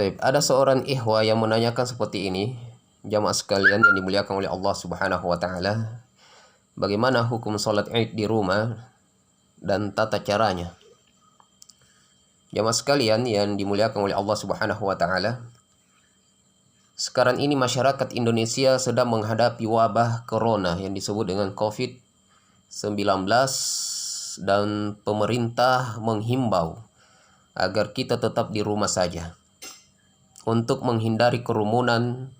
Taib, ada seorang ikhwah yang menanyakan seperti ini, jamaah sekalian yang dimuliakan oleh Allah Subhanahu wa taala. Bagaimana hukum sholat Id di rumah dan tata caranya? Jamaah sekalian yang dimuliakan oleh Allah Subhanahu wa taala, sekarang ini masyarakat Indonesia sedang menghadapi wabah corona yang disebut dengan COVID-19, dan pemerintah menghimbau agar kita tetap di rumah saja untuk menghindari kerumunan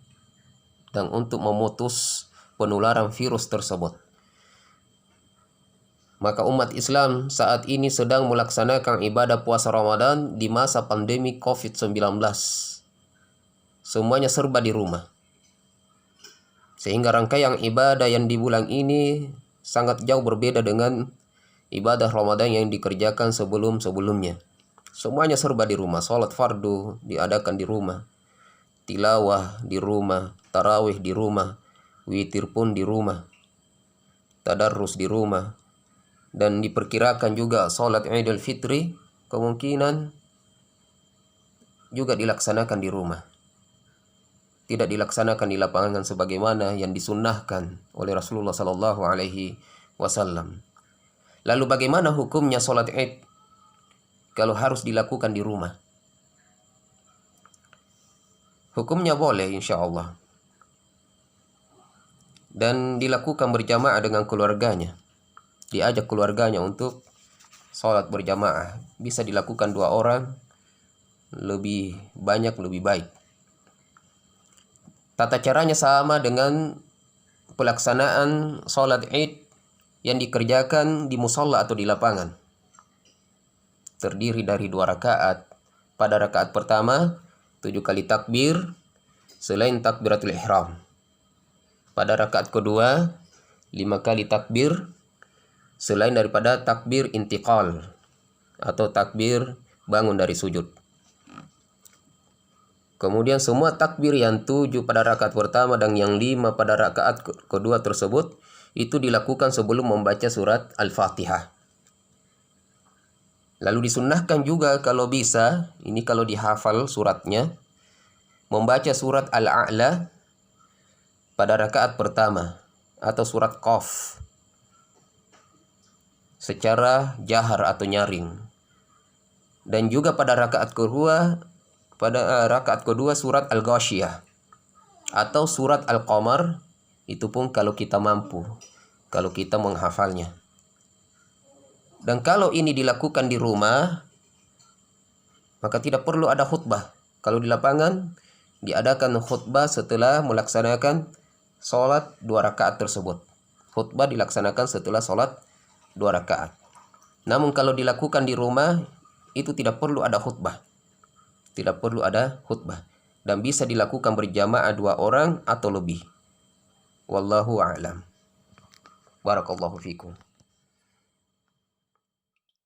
dan untuk memutus penularan virus tersebut. Maka umat Islam saat ini sedang melaksanakan ibadah puasa Ramadan di masa pandemi COVID-19. Semuanya serba di rumah. Sehingga rangkaian ibadah yang di bulan ini sangat jauh berbeda dengan ibadah Ramadan yang dikerjakan sebelum-sebelumnya. Semuanya serba di rumah. Sholat fardu diadakan di rumah, tilawah di rumah, tarawih di rumah, witir pun di rumah, tadarrus di rumah. Dan diperkirakan juga sholat Idul Fitri kemungkinan juga dilaksanakan di rumah. Tidak dilaksanakan di lapangan sebagaimana yang disunnahkan oleh Rasulullah Sallallahu Alaihi Wasallam. Lalu bagaimana hukumnya sholat Id kalau harus dilakukan di rumah? Hukumnya boleh insya Allah, dan dilakukan berjamaah dengan keluarganya. Diajak keluarganya untuk sholat berjamaah. Bisa dilakukan 2 orang, lebih banyak lebih baik. Tata caranya sama dengan pelaksanaan sholat Id yang dikerjakan di musola atau di lapangan. Terdiri dari 2 rakaat. Pada rakaat pertama 7 kali takbir selain takbiratul ihram. Pada rakaat kedua 5 kali takbir selain daripada takbir intiqal atau takbir bangun dari sujud. Kemudian semua takbir yang 7 pada rakaat pertama dan yang 5 pada rakaat kedua tersebut itu dilakukan sebelum membaca surat Al-Fatihah. Lalu disunnahkan juga kalau bisa, ini kalau dihafal suratnya, membaca surat Al-A'la pada rakaat pertama atau surat Qaf secara jahar atau nyaring. Dan juga pada rakaat kedua surat Al-Ghasyiyah atau surat Al-Qamar, itu pun kalau kita mampu, kalau kita menghafalnya. Dan kalau ini dilakukan di rumah, maka tidak perlu ada khutbah. Kalau di lapangan diadakan khutbah setelah melaksanakan sholat 2 rakaat tersebut. Khutbah dilaksanakan setelah sholat 2 rakaat. Namun kalau dilakukan di rumah, itu tidak perlu ada khutbah. Tidak perlu ada khutbah. Dan bisa dilakukan berjamaah 2 orang atau lebih. Wallahu a'lam. Barakallahu fikum.